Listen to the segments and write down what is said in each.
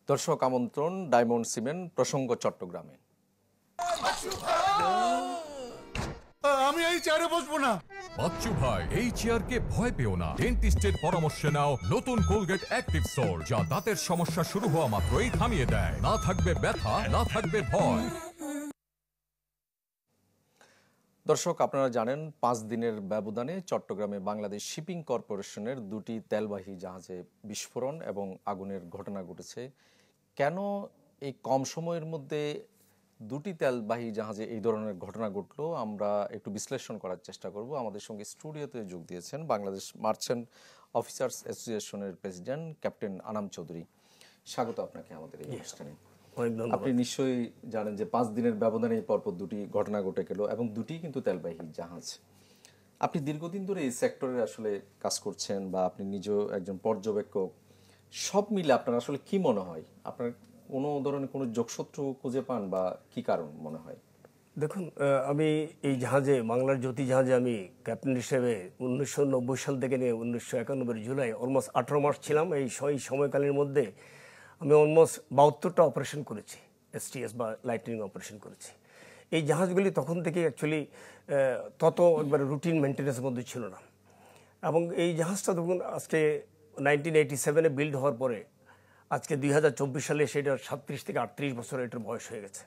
দর্শক আমন্ত্রণ diamond cement প্রসঙ্গ চট্টগ্রামে। আমি এই চেয়ারে বসবো না। বাচ্চু ভাই, এই চেয়ারকে ভয় পেও না। ডেন্টিস্টের পরামর্শ নাও নতুন কোলগেট অ্যাক্টিভ সোল, যা দাঁতের সমস্যা শুরু হওয়া মাত্রই থামিয়ে দেয়। না থাকবে ব্যথা, না থাকবে ভয়। দর্শক আপনারা জানেন 5 দিনের ব্যবধানে চট্টগ্রামে বাংলাদেশ শিপিং কর্পোরেশনের 2টি তেলবাহী জাহাজে বিস্ফোরণ এবং আগুনের ঘটনা ঘটেছে। কেন এই কম সময়ের মধ্যে 2টি তেলবাহী জাহাজে এই ধরনের ঘটনা ঘটলো আমরা একটু বিশ্লেষণ করার চেষ্টা করব। আমাদের সঙ্গে স্টুডিওতে যোগ দিয়েছেন বাংলাদেশ মার্চেন্ট অফিসার্স অ্যাসোসিয়েশনের প্রেসিডেন্ট ক্যাপ্টেন আনাম চৌধুরী। স্বাগত আপনাকে আমাদের এই অনুষ্ঠানে। আপনি নিশ্চয়ই জানেন যে 5 দিনের ব্যবধানে পরপর 2টি ঘটনা ঘটে গেল এবং 2টি কিন্তু তেলবাহী জাহাজ। আপনি দীর্ঘদিন ধরে এই সেক্টরে আসলে কাজ করছেন বা আপনি নিজেও একজন পর্যবেক্ষক, সব মিলে আপনার আসলে কি মনে হয়? আপনার কোনো ধরনের কোনো যোগসূত্র খুঁজে পান বা কি কারণ মনে হয়? দেখুন, আমি এই জাহাজে বাংলার জ্যোতি জাহাজে আমি ক্যাপ্টেন হিসেবে 1990 সাল থেকে নিয়ে 1991 জুলাই অলমোস্ট 18 মাস ছিলাম। এই সময়কালের মধ্যে আমি অলমোস্ট 72টা অপারেশন করেছি, STS বা লাইটনিং অপারেশন করেছি। এই জাহাজগুলি তখন থেকে অ্যাকচুয়ালি তত একবারে রুটিন মেনটেন্যান্সের মধ্যে ছিল না। এবং এই জাহাজটা দেখুন আজকে 1987-এ বিল্ড হওয়ার পরে আজকে 2024 সালে সেটার 37 থেকে 38 বছর এটার বয়স হয়ে গেছে।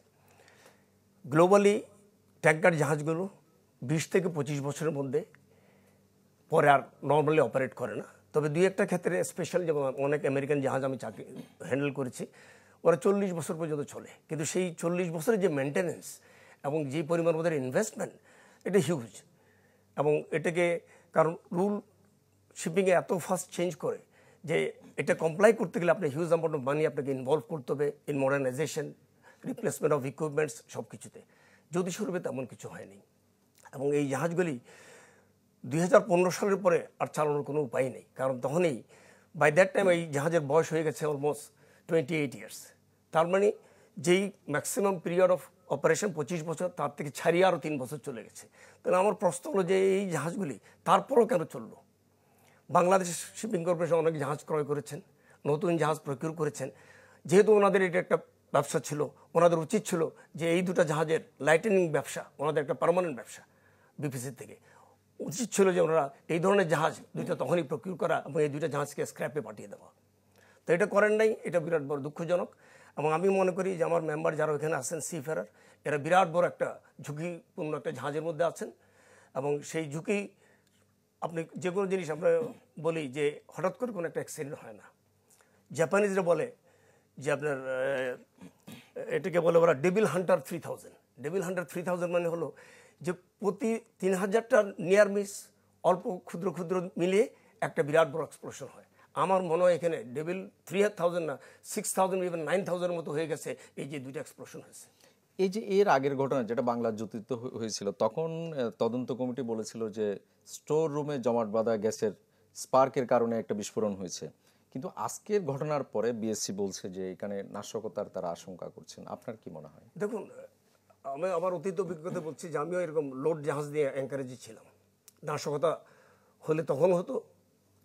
গ্লোবালি ট্যাঙ্কার জাহাজগুলো 20 থেকে 25 বছরের মধ্যে পরে আর নর্মালি অপারেট করে না। তবে দুই একটা ক্ষেত্রে স্পেশাল, যেমন অনেক আমেরিকান জাহাজ আমি চাকরি হ্যান্ডেল করেছি, ওরা 40 বছর পর্যন্ত চলে। কিন্তু সেই 40 বছরের যে মেনটেন্যান্স এবং যে পরিমাণ ওদের ইনভেস্টমেন্ট, এটা হিউজ। এবং এটাকে কারণ রুল শিপিংয়ে এত ফাস্ট চেঞ্জ করে যে এটা কমপ্লাই করতে গেলে আপনি হিউজ অ্যামাউন্ট অফ মানি আপনাকে ইনভলভ করতে হবে in modernisation, replacement of equipments, সব কিছুতে। যদি শুরুতে তেমন কিছু হয়নি। এবং এই জাহাজগুলি 2015 সালের পরে আর চালানোর কোনো উপায় নেই, কারণ তখনই বাই দ্যাট টাইম এই জাহাজের বয়স হয়ে গেছে অলমোস্ট 28 ইয়ার্স। তার মানে যেই ম্যাক্সিমাম পিরিয়ড অফ অপারেশন 25 বছর, তার থেকে ছাড়িয়ে আরও 3 বছর চলে গেছে। তাহলে আমার প্রশ্ন হলো যে এই জাহাজগুলি তারপরও কেন চললো? বাংলাদেশ শিপিং কর্পোরেশন অনেক জাহাজ ক্রয় করেছেন, নতুন জাহাজ প্রকিউর করেছেন। যেহেতু ওনাদের এটা একটা ব্যবসা ছিল, ওনাদের উচিত ছিল যে এই দুটো জাহাজের লাইটেনিং ব্যবসা ওনাদের একটা পার্মানেন্ট ব্যবসা, বিপিসির থেকে উচিত ছিল যে ওনারা এই ধরনের জাহাজ দুইটা তখনই প্রকিউর করা এবং এই দুইটা জাহাজকে স্ক্র্যাপে পাঠিয়ে দেওয়া। তো এটা করেন নাই, এটা বিরাট বড় দুঃখজনক। এবং আমি মনে করি যে আমার মেম্বার যারা ওখানে আছেন সিফেরার, এরা বিরাট বড় একটা ঝুঁকিপূর্ণ একটা জাহাজের মধ্যে আছেন। এবং সেই ঝুঁকি, আপনি যে কোনো জিনিস আমরা বলি যে হঠাৎ করে কোনো একটা অ্যাক্সিডেন্ট হয় না। জাপানিজরা বলে যে আপনার এটাকে বলে ওরা ডেভিল হান্টার 3000। ডেভিল হান্টার 3000 মানে হলো যে প্রতি 3000টা নিয়ার মিস অল্প ক্ষুদ্র ক্ষুদ্র মিলিয়ে একটা বিরাট বড় এক্সপ্লোশন হয়। আমার মনে হয় এখানে ডেভিল 3000 না 6000 ইভেন 9000 মতো হয়ে গেছে এই যে দুইটা এক্সপ্লোশন হয়েছে। এই যে এর আগের ঘটনা যেটা বাংলার জ্যোতিতে হয়েছিল, তখন তদন্ত কমিটি বলেছিল যে স্টোর রুমে জমাট বাঁধা গ্যাসের স্পার্কের কারণে একটা বিস্ফোরণ হয়েছে। কিন্তু আজকের ঘটনার পরে বিএসসি বলছে যে এখানে নাশকতার তারা আশঙ্কা করছেন। আপনার কি মনে হয়? দেখুন, আমি আমার অতীত অভিজ্ঞতা বলছি যে আমিও এরকম লোড জাহাজ দিয়ে অ্যাঙ্কারেজে ছিলাম। নাশকতা হলে তখন হতো,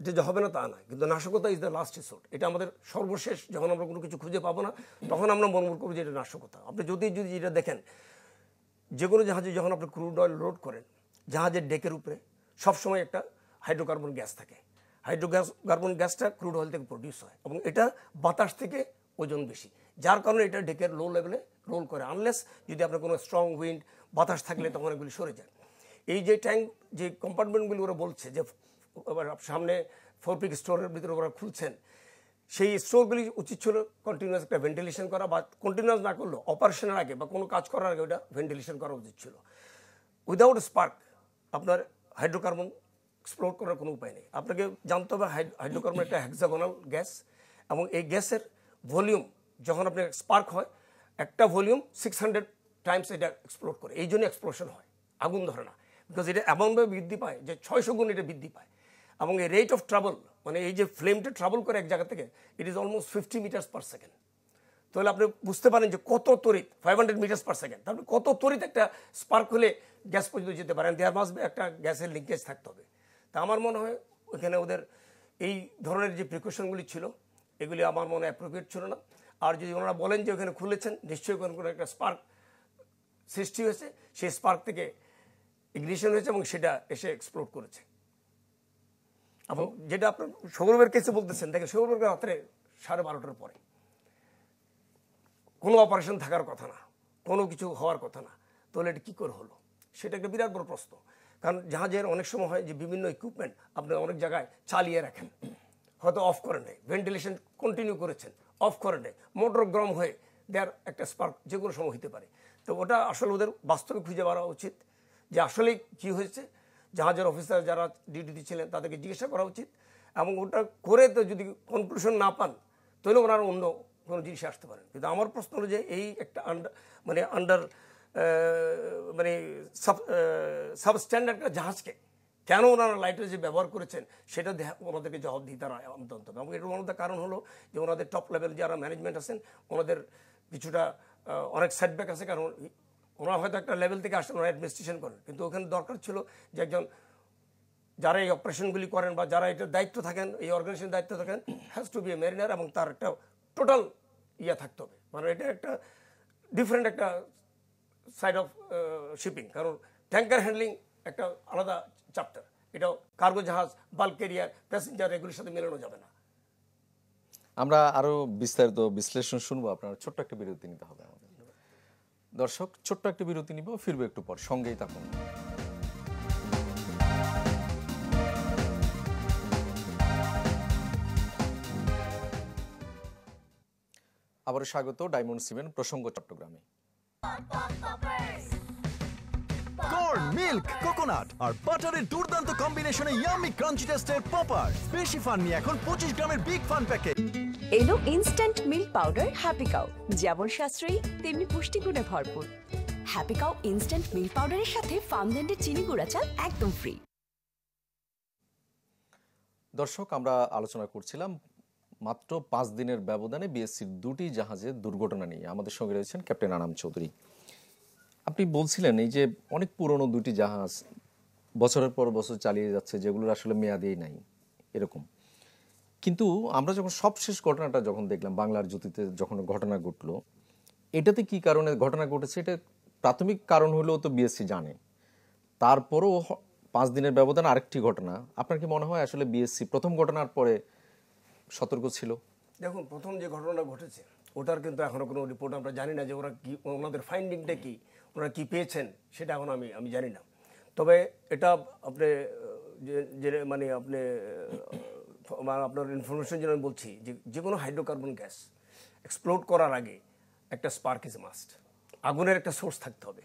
যে হবে না তা নয়, কিন্তু নাশকতা ইজ দ্য লাস্ট রিসোর্ট। এটা আমাদের সর্বশেষ, যখন আমরা কোনো কিছু খুঁজে পাবো না তখন আমরা মনে করবো যে এটা নাশকতা। আপনি যদি যেটা দেখেন, যে কোনো জাহাজে যখন আপনি ক্রুড অয়েল লোড করেন, জাহাজের ডেকের উপরে সবসময় একটা হাইড্রোকার্বন গ্যাস থাকে। হাইড্রোকার্বন গ্যাসটা ক্রুড অয়েল থেকে প্রডিউস হয় এবং এটা বাতাস থেকে ওজন বেশি, যার কারণে এটা ডেকের লো লেভেলে রোল করে। আনলেস যদি আপনার কোনো স্ট্রং উইন্ড বাতাস থাকলে তখন এগুলি সরে যায়। এই যে ট্যাঙ্ক, যে কম্পার্টমেন্টগুলি ওরা বলছে যে সামনে 4 পিক স্টোরের ভিতরে ওরা খুলছেন, সেই স্টোরগুলি উচিত ছিল কন্টিনিউয়াস একটা ভেন্টিলেশন করা, বা কন্টিনিউয়াস না করলেও অপারেশনের আগে বা কোনো কাজ করার আগে ওটা ভেন্টিলেশন করা উচিত ছিল। উইদাউট স্পার্ক আপনার হাইড্রোকার্বন এক্সপ্লোর করার কোনো উপায় নেই। আপনাকে জানতে হবে হাইড্রোকার্বন একটা হেক্সাগোনাল গ্যাস, এবং এই গ্যাসের ভলিউম যখন আপনার স্পার্ক হয়, একটা ভলিউম 600 টাইমস এটা এক্সপ্লোর করে। এই জন্য এক্সপ্লোশন হয়, আগুন ধরে না। বিকজ এটা এমনভাবে বৃদ্ধি পায় যে 600 গুণ এটা বৃদ্ধি পায়। এবং এই রেট অফ ট্রাভেল, মানে এই যে ফ্লেমটা ট্রাভেল করে এক জায়গা থেকে, it is almost 50 metres per second. তাহলে আপনি বুঝতে পারেন যে কত তড়িৎ, 500 মিটার্স পার সেকেন্ড, তারপরে কত তড়িৎ একটা স্পার্ক হলে গ্যাস পর্যন্ত যেতে পারেন। দেয়ার মাস্ট বি একটা গ্যাসের লিঙ্কেজ থাকতে হবে। তা আমার মনে হয় ওখানে ওদের এই ধরনের যে প্রিকশনগুলি ছিল, এগুলি আমার মনে অ্যাপ্রোপ্রিয়েট ছিল না। আর যদি ওনারা বলেন যে ওখানে খুলেছেন, নিশ্চয়ই কোনো একটা স্পার্ক সৃষ্টি হয়েছে, সেই স্পার্ক থেকে ইগনিশন হয়েছে এবং সেটা এসে এক্সপ্লোড করেছে। এবং যেটা আপনার সৌরভের কেসে বলতেছেন, দেখেন সৌরভের রাত্রে 12:30টার পরে কোনো অপারেশন থাকার কথা না, কোনো কিছু হওয়ার কথা না, তাহলে এটা কী করে হলো? সেটা একটা বিরাট বড় প্রশ্ন। কারণ জাহাজের অনেক সময় হয় যে বিভিন্ন ইকুইপমেন্ট আপনি অনেক জায়গায় চালিয়ে রাখেন, হয়তো অফ করে নেয়, ভেন্টিলেশন কন্টিনিউ করেছেন, অফ করে নেয়, মোটর গরম হয়ে দেয়ার একটা স্পার্ক যে কোনো সময় হতে পারে। তো ওটা আসলে ওদের বাস্তবে খুঁজে বেড়া উচিত যে আসলে কি হয়েছে। জাহাজের অফিসার যারা ডিউটিতে ছিলেন তাদেরকে জিজ্ঞাসা করা উচিত, এবং ওটা করে তো যদি কনক্লুশন না পান তাহলে ওনারা অন্য কোনো জিনিসে আসতে পারেন। কিন্তু আমার প্রশ্ন হলো যে এই একটা আন্ডার সাবস্ট্যান্ডার্ড একটা জাহাজকে কেন ওনারা লাইটার যে ব্যবহার করেছেন সেটা ওনাদেরকে জবাব দিতে আনতে হবে। এবং এটার ওনাদের কারণ হলো যে ওনাদের টপ লেভেল যারা ম্যানেজমেন্ট আছেন ওনাদের কিছুটা অনেক সেটব্যাক আছে। কারণ ওনারা হয়তো একটা লেভেল থেকে আসেন, ওনারা অ্যাডমিনিস্ট্রেশন করেন, কিন্তু ওখানে দরকার ছিল যে একজন যারা এই অপারেশনগুলি করেন বা যারা এটার দায়িত্ব থাকেন, এই অর্গানাইজেশনের দায়িত্ব থাকেন, has to be a mariner, এবং তার একটা টোটাল থাকতে হবে। মানে এটা একটা ডিফারেন্ট একটা সাইড অফ শিপিং। কারণ ট্যাঙ্কার হ্যান্ডলিং একটা আলাদা চ্যাপ্টার, এটাও কার্গো জাহাজ, বাল্ক ক্যারিয়ার, প্যাসেঞ্জার, এগুলির সাথে মেলানো যাবে না। আমরা আরো বিস্তারিত বিশ্লেষণ শুনবো, আপনার ছোট্ট একটা বিরতি নিতে হবে আমাদের। দর্শক, ছোট্ট একটা বিরতি নিব, ফিরবো একটু পর, সঙ্গেই থাকুন। আবারও স্বাগত ডায়মন্ড সিমেন্ট প্রসঙ্গ চট্টগ্রামে। কর্ন, মিল্ক, কোকোনাট আর বাটারের দুর্দান্ত কম্বিনেশনে ইয়াম্মি ক্রাঞ্চি টেস্টের পপার। বেশি ফান নিয়ে এখন 25 গ্রামের বিগ ফান প্যাকেট। এলো instant milk powder happy cow, যেমন সাশ্রয়ী তেমনি পুষ্টিগুণে ভরপুর। হ্যাপি কাউ ইনস্ট্যান্ট মিল্ক পাউডারের সাথে ফার্মল্যান্ডের চিনি গুঁড়া চাল একদম ফ্রি। দর্শক, আমরা আলোচনা করছিলাম মাত্র 5 দিনের ব্যবধানে বিএসসির 2টি জাহাজের দুর্ঘটনা নিয়ে। আমাদের সঙ্গে রয়েছেন ক্যাপ্টেন আনাম চৌধুরী। আপনি বলছিলেন এই যে অনেক পুরনো 2টি জাহাজ বছরের পর বছর চালিয়ে যাচ্ছে, যেগুলোর আসলে মেয়াদেই নাই এরকম। কিন্তু আমরা যখন সবশেষ ঘটনাটা যখন দেখলাম, বাংলার জ্যোতিতে যখন ঘটনা ঘটলো, এটাতে কি কারণে ঘটনা ঘটেছে, এটা প্রাথমিক কারণ হলেও তো বিএসসি জানে। তারপরও 5 দিনের ব্যবধান আরেকটি ঘটনা, আপনার কি মনে হয় আসলে বিএসসি প্রথম ঘটনার পরে সতর্ক ছিল? দেখুন, প্রথম যে ঘটনা ঘটেছে ওটার কিন্তু এখনো কোনো রিপোর্ট আমরা জানি না যে ওরা কি, ওনাদের ফাইন্ডিংটা কি, ওনারা কি পেয়েছেন সেটা এখন আমি জানি না। তবে এটা আপনি মানে আপনি আপনার ইনফরমেশন যেন আমি বলছি যে কোনো হাইড্রোকার্বন গ্যাস এক্সপ্লোড করার আগে একটা স্পার্ক ইজ মাস্ট, আগুনের একটা সোর্স থাকতে হবে।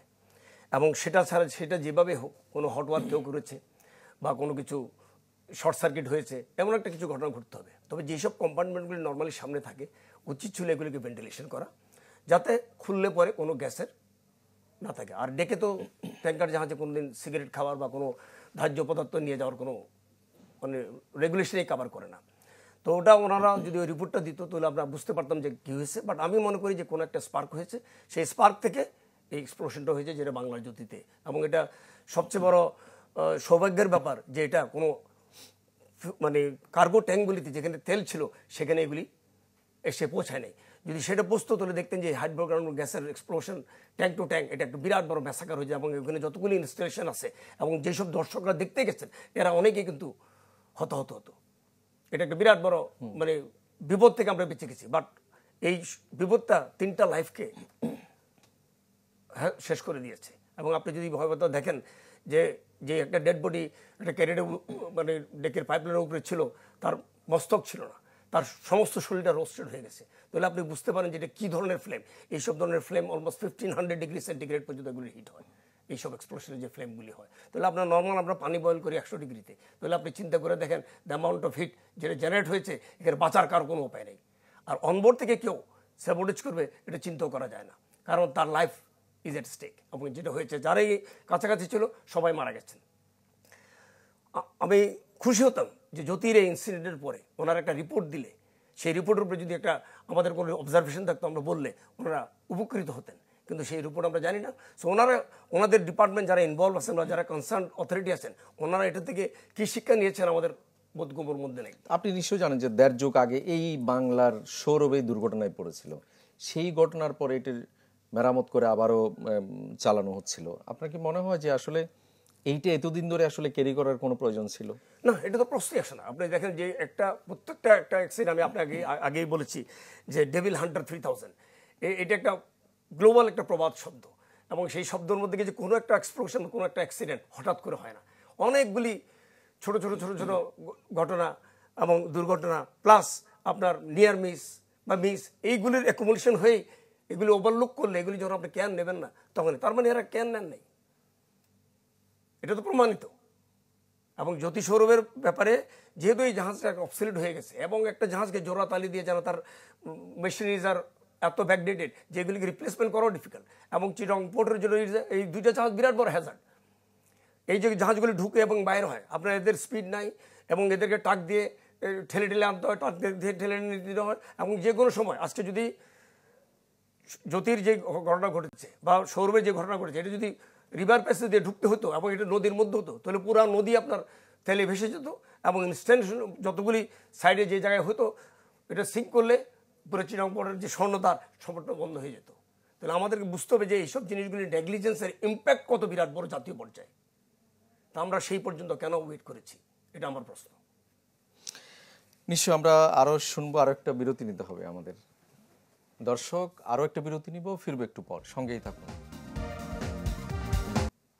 এবং সেটা ছাড়া সেটা যেভাবে হোক, কোনো হটওয়ার কেউ করেছে বা কোনো কিছু শর্ট সার্কিট হয়েছে, এমন একটা কিছু ঘটনা ঘটতে হবে। তবে যেসব কম্পার্টমেন্টগুলি নর্মালি সামনে থাকে, উচিত ছিল এগুলিকে ভেন্টিলেশন করা, যাতে খুললে পরে কোনো গ্যাসের না থাকে। আর ডেকে তো ট্যাঙ্কার জাহাজে কোনোদিন সিগারেট খাওয়ার বা কোনো ধার্য পদার্থ নিয়ে যাওয়ার কোনো মানে রেগুলেশনই কভার করে না। তো ওটা ওনারা যদি ওই রিপোর্টটা দিত তাহলে আমরা বুঝতে পারতাম যে কী হয়েছে। বাট আমি মনে করি যে কোনো একটা স্পার্ক হয়েছে, সেই স্পার্ক থেকে এই এক্সপ্লোশনটা হয়েছে, যেটা বাংলার জ্যোতিতে। এবং এটা সবচেয়ে বড় সৌভাগ্যের ব্যাপার যে এটা কোনো মানে কার্গো ট্যাঙ্কগুলিতে যেখানে তেল ছিল সেখানে এগুলি এসে পৌঁছায় নাই। যদি সেটা পৌঁছতো তাহলে দেখতেন যে হাইড্রোকার্বন গ্যাসের এক্সপ্লোশন ট্যাঙ্ক টু ট্যাঙ্ক, এটা একটা বিরাট বড় ম্যাসাকার হয়ে যায়। এবং এখানে যতগুলি ইনস্টলেশন আছে এবং যেসব দর্শকরা দেখতে গেছেন এরা অনেকেই কিন্তু হতাহত হতো। এটা একটা বিরাট বড় মানে বিপদ থেকে আমরা বেঁচে গেছি। বাট এই বিপদটা 3টা লাইফকে শেষ করে দিয়েছে। এবং আপনি যদি ভয়াবহতা দেখেন যে যে একটা ডেড বডি একটা ক্যারিয়ারের মানে ডেকের পাইপলাইনের উপরে ছিল, তার মস্তক ছিল না, তার সমস্ত শরীরটা রোস্টেড হয়ে গেছে। তাহলে আপনি বুঝতে পারেন যে এটা কী ধরনের ফ্লেম। এইসব ধরনের ফ্লেম অলমোস্ট 1500 ডিগ্রি সেন্টিগ্রেড পর্যন্ত এগুলি হিট হয়, এইসব এক্সপ্লোশনের যে ফ্লেমগুলি হয়। তাহলে আপনার নর্মাল আমরা পানি বয়েল করি 100 ডিগ্রিতে, তাহলে আপনি চিন্তা করে দেখেন দ্য অ্যামাউন্ট অফ হিট যেটা জেনারেট হয়েছে, এখানে বাঁচার কার কোনো উপায় নেই। আর অনবোর্ড থেকে কেউ স্যাবোটেজ করবে এটা চিন্তাও করা যায় না, কারণ তার লাইফ ইজ এট স্টেক। এবং যেটা হয়েছে যারাই কাছাকাছি ছিল সবাই মারা গেছেন। আমি খুশি হতাম যে জ্যোতির এই ইনসিডেন্টের পরে ওনারা একটা রিপোর্ট দিলে, সেই রিপোর্টের উপরে যদি একটা আমাদের কোনো অবজারভেশন থাকতো আমরা বললে ওনারা উপকৃত হতেন। কিন্তু সেই রিপোর্ট আমরা জানি না। সো ওনাদের ডিপার্টমেন্ট যারা ইনভলভ আছেন বা যারা কনসার্ন অথরিটি আছেন, ওনারা এটা থেকে কী শিক্ষা নিয়েছেন আমাদের বোধগম্যর মধ্যে নেই। আপনি নিশ্চয়ই জানেন যে 1.5 যুগ আগে এই বাংলার সৌরভে দুর্ঘটনায় পড়েছিল, সেই ঘটনার পরে এটির মেরামত করে আবারও চালানো হচ্ছিল। আপনার কি মনে হয় যে আসলে এইটা এতদিন ধরে আসলে ক্যারি করার কোনো প্রয়োজন ছিল? না, এটা তো প্রশ্নই আসে না। আপনি দেখেন যে প্রত্যেকটা একটা অ্যাক্সিডেন্ট, আমি আপনাকে আগেই বলেছি যে ডেভিল হান্টার 3000, এটা একটা গ্লোবাল একটা প্রবাদ শব্দ, এবং সেই শব্দের মধ্যে যে কোনো একটা এক্সপ্লোশন, কোনো একটা অ্যাক্সিডেন্ট হঠাৎ করে হয় না। অনেকগুলি ছোট ছোট ছোট ছোট ঘটনা এবং দুর্ঘটনা প্লাস আপনার নিয়ার মিস বা মিস, এইগুলির অ্যাকুমুলেশন হয়ে এগুলি ওভারলুক করলে, এগুলি যখন আপনি ক্যান নেবেন না তখন, তার মানে এরা ক্যান নেন নাই, এটা তো প্রমাণিত। এবং জ্যোতি সৌরভের ব্যাপারে যেহেতু এই জাহাজটা অবসলিট হয়ে গেছে এবং একটা জাহাজকে জোড়া তালি দিয়ে যেন তার মেশিনারিজ আর এত ব্যাকডেটেড যেগুলিকে রিপ্লেসমেন্ট করাও ডিফিকাল্ট, এবং চিটং পোর্টের জন্য এই দুইটা জাহাজ বিরাট বড় হ্যাজার্ড। এই যে জাহাজগুলি ঢুকে এবং বাইরে হয়, আপনার এদের স্পিড নাই এবং এদেরকে টাক দিয়ে ঠেলে ঠেলে আনতে হয়, টাক দিয়ে ঠেলে নিতে হয়, এবং যে কোনো সময় আজকে যদি জ্যোতির যে ঘটনা ঘটেছে বা সৌরভের যে ঘটনা ঘটেছে, এটা যদি রিভার প্যাসেজ দিয়ে ঢুকতে হতো এবং এটা নদীর মধ্যে হতো, তাহলে পুরো নদী আপনার তেলে ভেসে যেত এবং ইনস্ট্যান্ট যতগুলি সাইডে যে জায়গায় হতো এটা সিঙ্ক করলে পুরো চিটং পোর্টের যে স্বর্ণদ্বার সম্পূর্ণ বন্ধ হয়ে যেত। তাহলে আমাদেরকে বুঝতে হবে যে এইসব জিনিসগুলি নেগলিজেন্সের ইম্প্যাক্ট কত বিরাট বড় জাতীয় পর্যায়ে। তা আমরা সেই পর্যন্ত কেন ওয়েট করেছি, এটা আমার প্রশ্ন। নিশ্চয় আমরা আরো শুনবো, আরো একটা বিরতি নিতে হবে আমাদের। দর্শক, আরো একটা বিরতি নিব, ফিরবো একটু পর, সঙ্গেই থাকুন।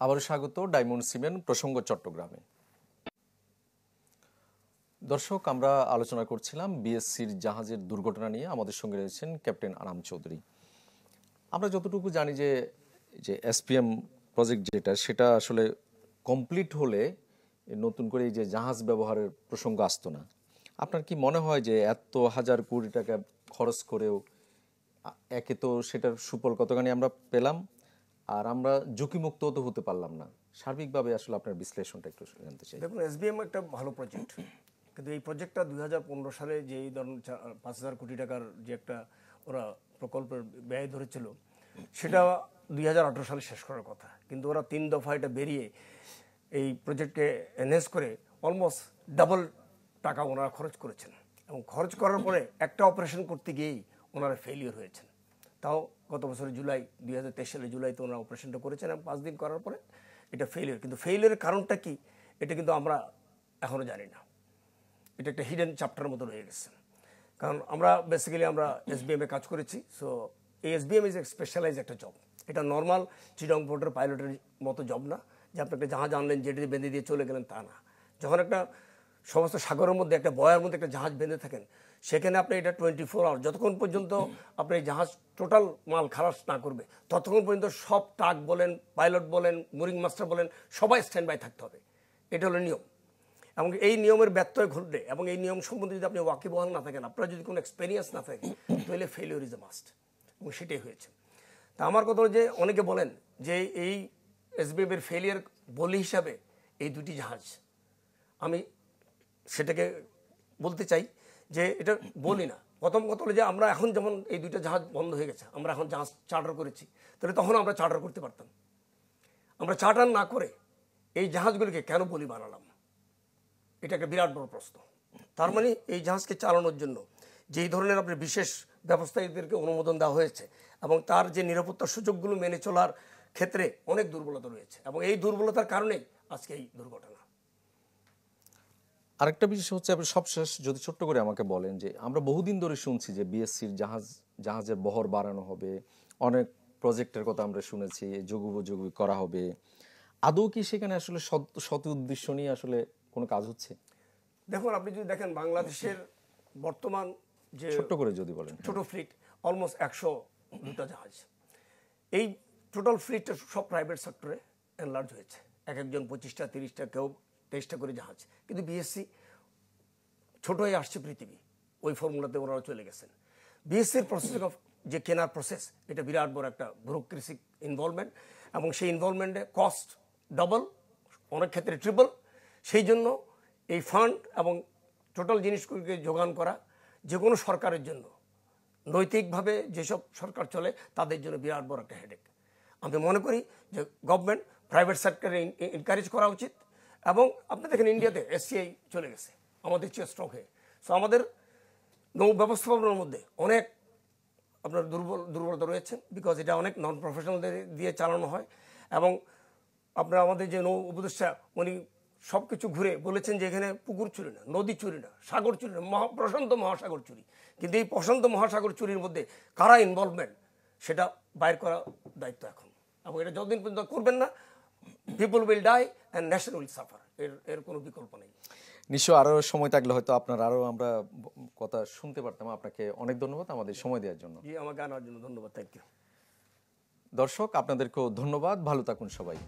আবারও স্বাগত ডায়মন্ড সিমেন্ট প্রসঙ্গ চট্টগ্রামে। দর্শক, আমরা আলোচনা করছিলাম বিএসসির জাহাজের দুর্ঘটনা নিয়ে। আমাদের সঙ্গে রয়েছেন ক্যাপ্টেন আনাম চৌধুরী। আমরা যতটুকু জানি যে এসপিএম প্রজেক্ট যেটা, সেটা আসলে কমপ্লিট হলে নতুন করে এই যে জাহাজ ব্যবহারের প্রসঙ্গ আসতো না। আপনার কি মনে হয় যে এত হাজার কোটি টাকা খরচ করেও একে তো সেটার সুফল কতখানি আমরা পেলাম, আর আমরা ঝুঁকিমুক্ত তো হতে পারলাম না? সার্বিকভাবে আসলে আপনার বিশ্লেষণটা একটু জানতে চাই। দেখুন, এসবিএম একটা ভালো প্রজেক্ট, কিন্তু এই প্রজেক্টটা 2015 সালে যে এই ধরনের 5,000 কোটি টাকার যে একটা ওরা প্রকল্পের ব্যয় ধরেছিল, সেটা 2018 সালে শেষ করার কথা, কিন্তু ওরা 3 দফা এটা বেরিয়ে এই প্রজেক্টকে এনহ্যান্স করে অলমোস্ট ডাবল টাকা ওনারা খরচ করেছেন, এবং খরচ করার পরে একটা অপারেশন করতে গিয়েই ওনারা ফেলিওর হয়েছেন। তাও গত বছরের জুলাই, 2023 সালে জুলাইতে ওনারা অপারেশনটা করেছেন, এবং 5 দিন করার পরে এটা ফেলিওর। কিন্তু ফেলিওরের কারণটা কি, এটা কিন্তু আমরা এখনও জানি না। এটা একটা হিডেন চ্যাপ্টারের মতো রয়ে গেছে, কারণ আমরা বেসিক্যালি আমরা এসবিএমে কাজ করেছি। সো এই এসবিএম ইজ স্পেশালাইজ একটা জব, এটা নর্মাল চিটং পোর্টের পাইলটের মতো জব না, যে আপনি একটা জাহাজ আনলেন জেটি বেঁধে দিয়ে চলে গেলেন, তা না। যখন একটা সমস্ত সাগরের মধ্যে একটা বয়ার মধ্যে একটা জাহাজ বেঁধে থাকেন, সেখানে আপনি এটা 24 আওয়ার, যতক্ষণ পর্যন্ত আপনি জাহাজ টোটাল মাল খালাস না করবে ততক্ষণ পর্যন্ত সব টাক বলেন, পাইলট বলেন, মুরিং মাস্টার বলেন, সবাই স্ট্যান্ড বাই থাকতে হবে। এটা হলো নিয়ম, এবং এই নিয়মের ব্যত্যয় ঘটলে এবং এই নিয়ম সম্বন্ধে যদি আপনি ওয়াকিবহাল না থাকেন, আপনার যদি কোনো এক্সপেরিয়েন্স না থাকে, তাহলে ফেলিওর ইজ এ মাস্ট, এবং সেটাই হয়েছে। তা আমার কথা হলো যে অনেকে বলেন যে এই এসবিএমের ফেলিয়ার বলি হিসাবে এই দুটি জাহাজ, আমি সেটাকে বলতে চাই যে এটা বলি না। প্রথম কথা হলো যে আমরা এখন যেমন এই দুইটা জাহাজ বন্ধ হয়ে গেছে, আমরা এখন জাহাজ চার্টার করেছি, তাহলে তখন আমরা চার্টার করতে পারতাম। আমরা চার্টার না করে এই জাহাজগুলিকে কেন বলি বানালাম, এটা একটা বিরাট বড় প্রশ্ন। তার মানে এই জাহাজকে চালানোর জন্য যেই ধরনের আপনার বিশেষ ব্যবস্থা এদেরকে অনুমোদন দেওয়া হয়েছে, এবং তার যে নিরাপত্তার সুযোগগুলো মেনে চলার ক্ষেত্রে অনেক দুর্বলতা রয়েছে, এবং এই দুর্বলতার কারণেই আজকে এই দুর্ঘটনা। আরেকটা বিষয় হচ্ছে, আপনি সবশেষ যদি ছোট্ট করে আমাকে বলেন যে আমরা বহুদিন ধরে শুনছি যে বিএসসির জাহাজের বহর বাড়ানো হবে, অনেক প্রজেক্টের কথা আমরা শুনেছি, যুগোপযোগী করা হবে। আদৌ কি সেখানে আসলে সৎ উদ্দেশ্য নিয়ে আসলে কোনো কাজ হচ্ছে? দেখুন, আপনি যদি দেখেন বাংলাদেশের বর্তমান যে ছোট্ট করে যদি বলেন, ছোট ফ্লিট অলমোস্ট 102টা জাহাজ, এই টোটাল ফ্লিটটা সব প্রাইভেট সেক্টরে এনলার্জ হয়েছে, একজন 25টা 30টা কেউ 23টা করে জাহাজ। কিন্তু বিএসসি ছোট হয়ে আসছে পৃথিবী, ওই ফর্মুলাতে ওনারা চলে গেছেন। বিএসসির প্রসেস অফ যে কেনার প্রসেস, এটা বিরাট বড় একটা ব্যুরোক্রেসিক ইনভলভমেন্ট, এবং সেই ইনভলভমেন্টে কস্ট ডাবল, অনেক ক্ষেত্রে ট্রিপল। সেই জন্য এই ফান্ড এবং টোটাল জিনিসগুলিকে যোগান করা যে কোনো সরকারের জন্য, নৈতিকভাবে যেসব সরকার চলে তাদের জন্য বিরাট বড় একটা হেডেক। আমি মনে করি যে গভর্নমেন্ট প্রাইভেট সেক্টরে এনকারেজ করা উচিত। এবং আপনি দেখেন ইন্ডিয়াতে এসসিআই চলে গেছে, আমাদের চেয়ে স্ট্রং হয়ে। সো আমাদের নৌ ব্যবস্থাপনার মধ্যে অনেক আপনার দুর্বলতা রয়েছে, বিকজ এটা অনেক নন প্রফেশনালদের দিয়ে চালানো হয়। এবং আপনার আমাদের যে নৌ উপদেষ্টা উনি সব কিছু ঘুরে বলেছেন যে এখানে পুকুর চুরি না, নদী চুরি না, সাগর চুরি না, প্রশান্ত মহাসাগর চুরি। কিন্তু এই প্রশান্ত মহাসাগর চুরির মধ্যে কারা ইনভলভমেন্ট সেটা বাইর করা দায়িত্ব এখন। এবং এটা যতদিন পর্যন্ত করবেন না, people will die and nation will suffer. এর কোনো বিকল্প নেই। নিশ্চয় আরও সময় থাকলে হয়তো আপনার আরও আমরা কথা শুনতে পারতাম। আপনাকে অনেক ধন্যবাদ আমাদের সময় দেওয়ার জন্য। জি, আমাকে আনার জন্য ধন্যবাদ। Thank you. দর্শক আপনাদেরকেও ধন্যবাদ, ভালো থাকুন সবাই।